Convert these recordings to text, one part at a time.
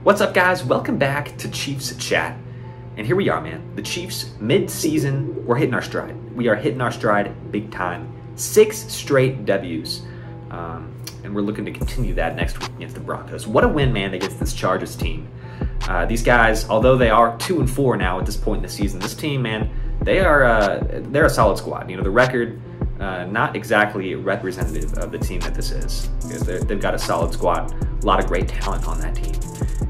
What's up, guys? Welcome back to Chiefs Chat. And here we are, man. The Chiefs, mid-season, we're hitting our stride. We are hitting our stride big time. 6 straight W's. And we're looking to continue that next week against the Broncos. What a win, man, against this Chargers team. These guys, although they are 2-4 now at this point in the season, this team, man, they're a solid squad. You know, the record, not exactly representative of the team that this is, because they've got a solid squad, a lot of great talent on that team.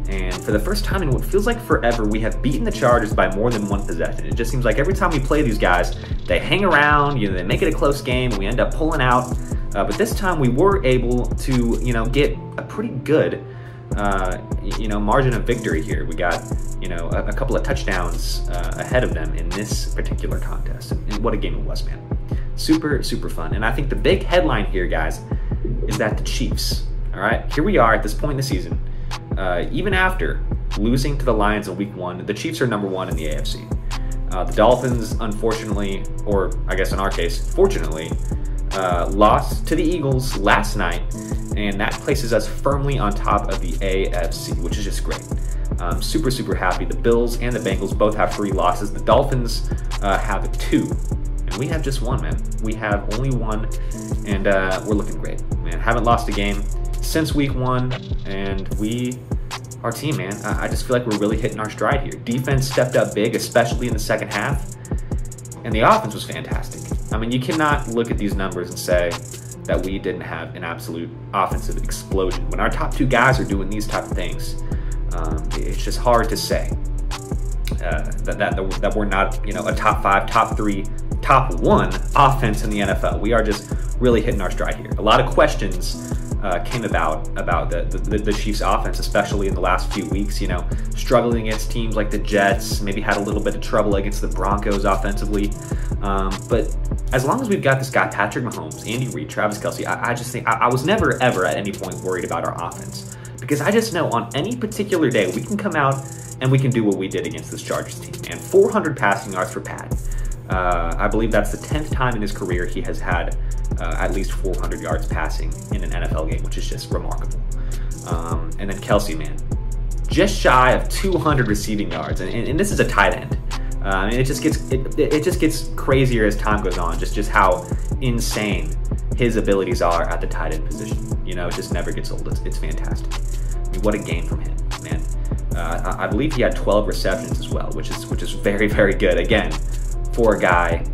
And for the first time in what feels like forever, we have beaten the Chargers by more than one possession. It just seems like every time we play these guys, they hang around, you know, they make it a close game, and we end up pulling out. But this time we were able to, you know, get a pretty good, margin of victory here. We got, you know, a couple of touchdowns ahead of them in this particular contest. And what a game it was, man. Super, super fun. And I think the big headline here, guys, is that the Chiefs, all right, here we are at this point in the season. Even after losing to the Lions in week 1, the Chiefs are number 1 in the AFC. The Dolphins, unfortunately, or I guess in our case, fortunately, lost to the Eagles last night, and that places us firmly on top of the AFC, which is just great. Super, super happy. The Bills and the Bengals both have 3 losses. The Dolphins have 2, and we have just 1, man. We have only 1, and we're looking great, man. Haven't lost a game since week 1, and our team, man, I just feel like we're really hitting our stride here. Defense stepped up big, especially in the second half, and the offense was fantastic. I mean, you cannot look at these numbers and say that we didn't have an absolute offensive explosion. When our top 2 guys are doing these type of things, it's just hard to say that we're not, you know, a top 5, top 3, top 1 offense in the NFL. We are just really hitting our stride here. A lot of questions came about the Chiefs offense, especially in the last few weeks, you know, struggling against teams like the Jets, maybe had a little bit of trouble against the Broncos offensively. But as long as we've got this guy, Patrick Mahomes, Andy Reid, Travis Kelce, I just think I was never, ever at any point worried about our offense, because I just know on any particular day we can come out and we can do what we did against this Chargers team. And 400 passing yards for Pat. I believe that's the 10th time in his career he has had at least 400 yards passing in an NFL game, which is just remarkable. And then Kelce, man, just shy of 200 receiving yards, and this is a tight end. I mean, it just gets crazier as time goes on. Just how insane his abilities are at the tight end position. You know, it just never gets old. It's fantastic. I mean, what a game from him, man. I believe he had 12 receptions as well, which is very, very good. Again, for a guy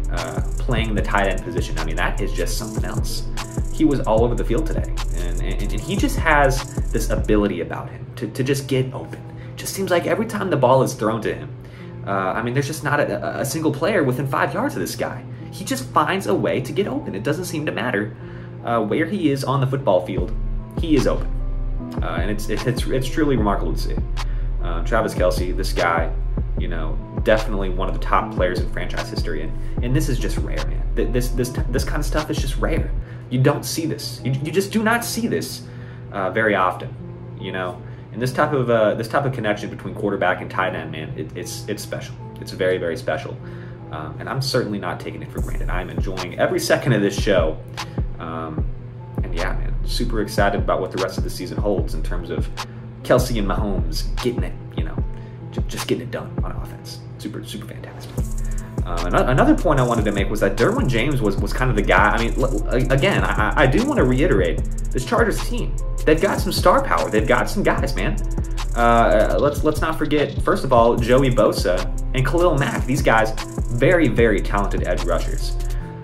playing the tight end position, I mean, that is just something else. He was all over the field today, and he just has this ability about him to just get open. Just seems like every time the ball is thrown to him, I mean, there's just not a single player within 5 yards of this guy. He just finds a way to get open. It doesn't seem to matter where he is on the football field. He is open, and it's truly remarkable to see. Travis Kelce, this guy, you know, definitely one of the top players in franchise history, and this is just rare, man. This kind of stuff is just rare. You don't see this. You just do not see this very often, you know. And this type of connection between quarterback and tight end, man, it's special. It's very, very special, and I'm certainly not taking it for granted. I'm enjoying every second of this show, and yeah, man, super excited about what the rest of the season holds in terms of Kelce and Mahomes getting it, you know, just getting it done on offense. Super, super fantastic. Another point I wanted to make was that Derwin James was kind of the guy. I mean, again, I do want to reiterate, this Chargers team, they've got some star power. They've got some guys, man. Let's not forget, first of all, Joey Bosa and Khalil Mack. These guys, very, very talented edge rushers.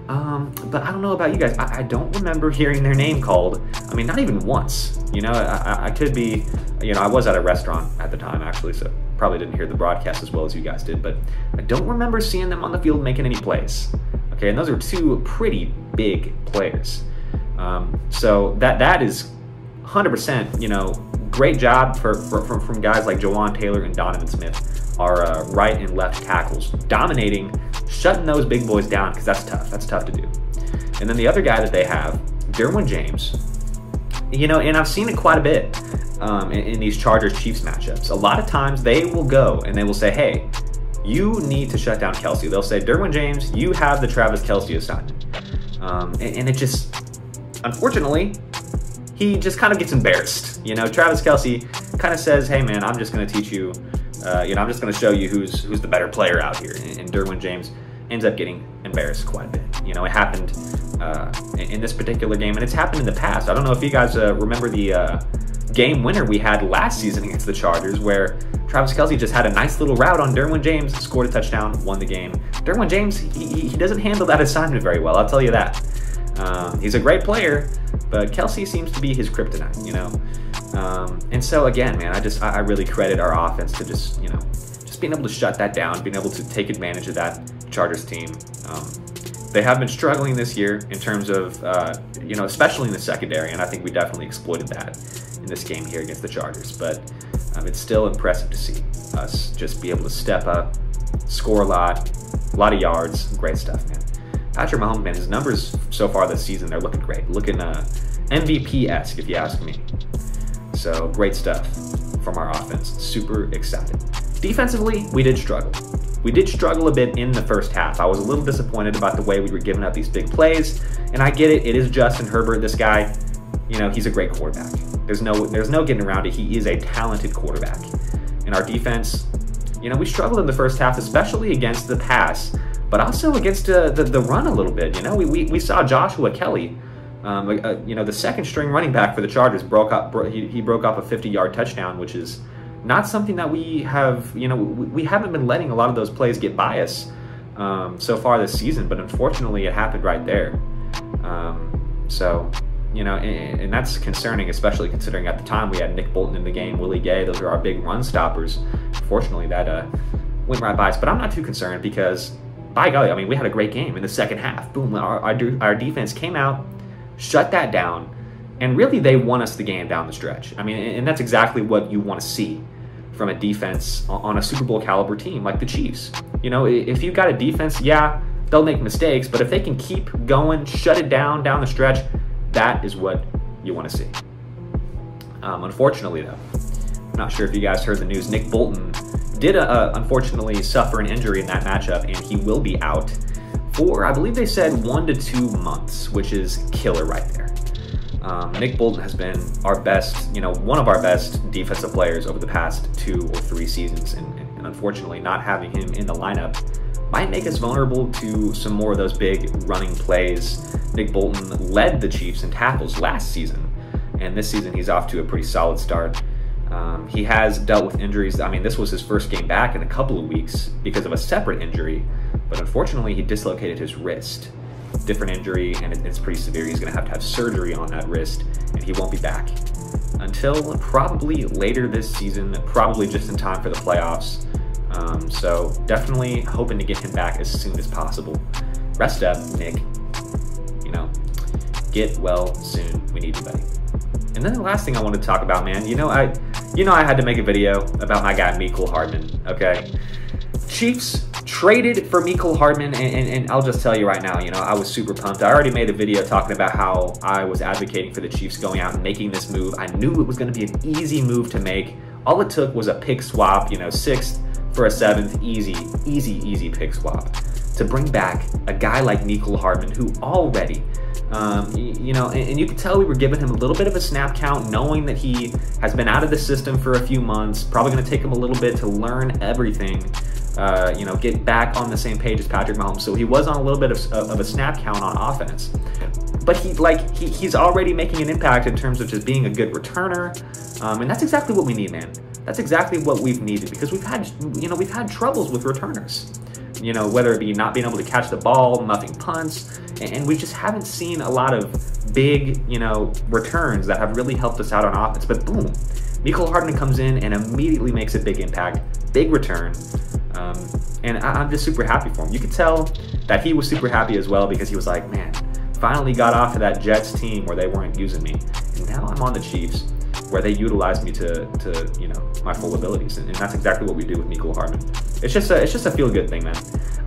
But I don't know about you guys. I don't remember hearing their name called. I mean, not even once. You know, I could be, you know, I was at a restaurant at the time, actually, so probably didn't hear the broadcast as well as you guys did, but I don't remember seeing them on the field making any plays. Okay, and those are 2 pretty big players. So that is 100%, you know, great job from guys like Jawan Taylor and Donovan Smith, our right and left tackles, dominating, shutting those big boys down, because that's tough. That's tough to do. And then the other guy that they have, Derwin James, you know, and I've seen it quite a bit in these Chargers-Chiefs matchups. A lot of times they will go and they will say, hey, you need to shut down Kelce. They'll say, Derwin James, you have the Travis Kelce assignment. And it just, unfortunately, he just kind of gets embarrassed. You know, Travis Kelce kind of says, hey man, I'm just going to teach you, I'm just going to show you who's the better player out here. And Derwin James ends up getting embarrassed quite a bit. It happened in this particular game, and it's happened in the past. I don't know if you guys remember the game winner we had last season against the Chargers, where Travis Kelce just had a nice little route on Derwin James, scored a touchdown, won the game. Derwin James, he doesn't handle that assignment very well, I'll tell you that. He's a great player, but Kelce seems to be his kryptonite, and so again, man, I really credit our offense to just being able to shut that down, being able to take advantage of that Chargers team. They have been struggling this year in terms of, especially in the secondary, and I think we definitely exploited that in this game here against the Chargers. But it's still impressive to see us just be able to step up, score a lot of yards, great stuff, man. Patrick Mahomes, man, his numbers so far this season, they're looking great, looking MVP-esque, if you ask me. So great stuff from our offense. Super excited. Defensively, we did struggle. We did struggle a bit in the first half. I was a little disappointed about the way we were giving up these big plays, and I get it. It is Justin Herbert. This guy, he's a great quarterback. There's no getting around it. He is a talented quarterback. And our defense, we struggled in the first half, especially against the pass, but also against the run a little bit. We saw Joshua Kelce, the second string running back for the Chargers, he broke up a 50-yard touchdown, which is not something that we have, we haven't been letting a lot of those plays get by us so far this season, but unfortunately it happened right there. And that's concerning, especially considering at the time we had Nick Bolton in the game, Willie Gay, those are our big run stoppers. Fortunately, that went right by us, but I'm not too concerned because, by golly, we had a great game in the second half. Boom, our defense came out, shut that down, and really they won us the game down the stretch. And that's exactly what you want to see from a defense on a Super Bowl caliber team like the Chiefs. If you've got a defense, yeah, they'll make mistakes, but if they can keep going, shut it down the stretch, that is what you want to see. Unfortunately, though, I'm not sure if you guys heard the news. Nick Bolton did unfortunately suffer an injury in that matchup, and he will be out for, I believe they said, 1 to 2 months, which is killer right there. Nick Bolton has been our best, one of our best defensive players over the past 2 or 3 seasons, and unfortunately not having him in the lineup might make us vulnerable to some more of those big running plays. Nick Bolton led the Chiefs in tackles last season, and this season he's off to a pretty solid start. He has dealt with injuries. This was his first game back in a couple of weeks because of a separate injury, but unfortunately he dislocated his wrist. Different injury, and it's pretty severe. He's going to have surgery on that wrist, and he won't be back until probably later this season, probably just in time for the playoffs. So definitely hoping to get him back as soon as possible. Rest up, Nick. Get well soon. We need you, buddy. And then the last thing I wanted to talk about, man, I had to make a video about my guy Mecole Hardman, okay? Chiefs traded for Mecole Hardman, and I'll just tell you right now, I was super pumped. I already made a video talking about how I was advocating for the Chiefs going out and making this move. I knew it was going to be an easy move to make. All it took was a pick swap, 6th for a 7th, easy pick swap to bring back a guy like Mecole Hardman, who already, and you could tell we were giving him a little bit of a snap count, knowing that he has been out of the system for a few months, probably going to take him a little bit to learn everything, get back on the same page as Patrick Mahomes. So he was on a little bit of a snap count on offense, but he's already making an impact in terms of just being a good returner, and that's exactly what we need, man. That's exactly what we've needed, because we've had troubles with returners. Whether it be not being able to catch the ball, muffing punts, and we just haven't seen a lot of big, returns that have really helped us out on offense. But boom, Mecole Hardman comes in and immediately makes a big impact, big return, and I'm just super happy for him. You could tell that he was super happy as well, because he was like, man, finally got off of that Jets team where they weren't using me, and now I'm on the Chiefs, where they utilize me to my full abilities, and that's exactly what we do with Mecole Hardman. It's just a feel-good thing, man.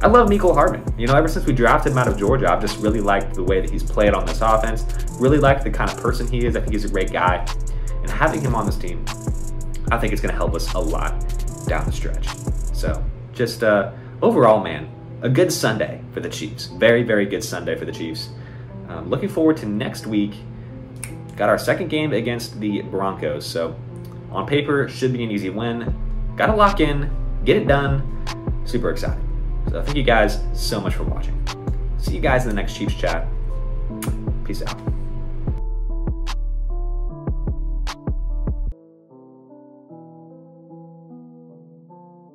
I love Mecole Hardman. Ever since we drafted him out of Georgia, I've just really liked the way that he's played on this offense, really liked the kind of person he is. I think he's a great guy, and having him on this team, I think it's going to help us a lot down the stretch. So just overall, man, a good Sunday for the Chiefs. Very, very good Sunday for the Chiefs. Looking forward to next week. Got our second game against the Broncos, so On paper, should be an easy win. Got to lock in, get it done. Super excited. So thank you guys so much for watching. See you guys in the next Chiefs chat. Peace out.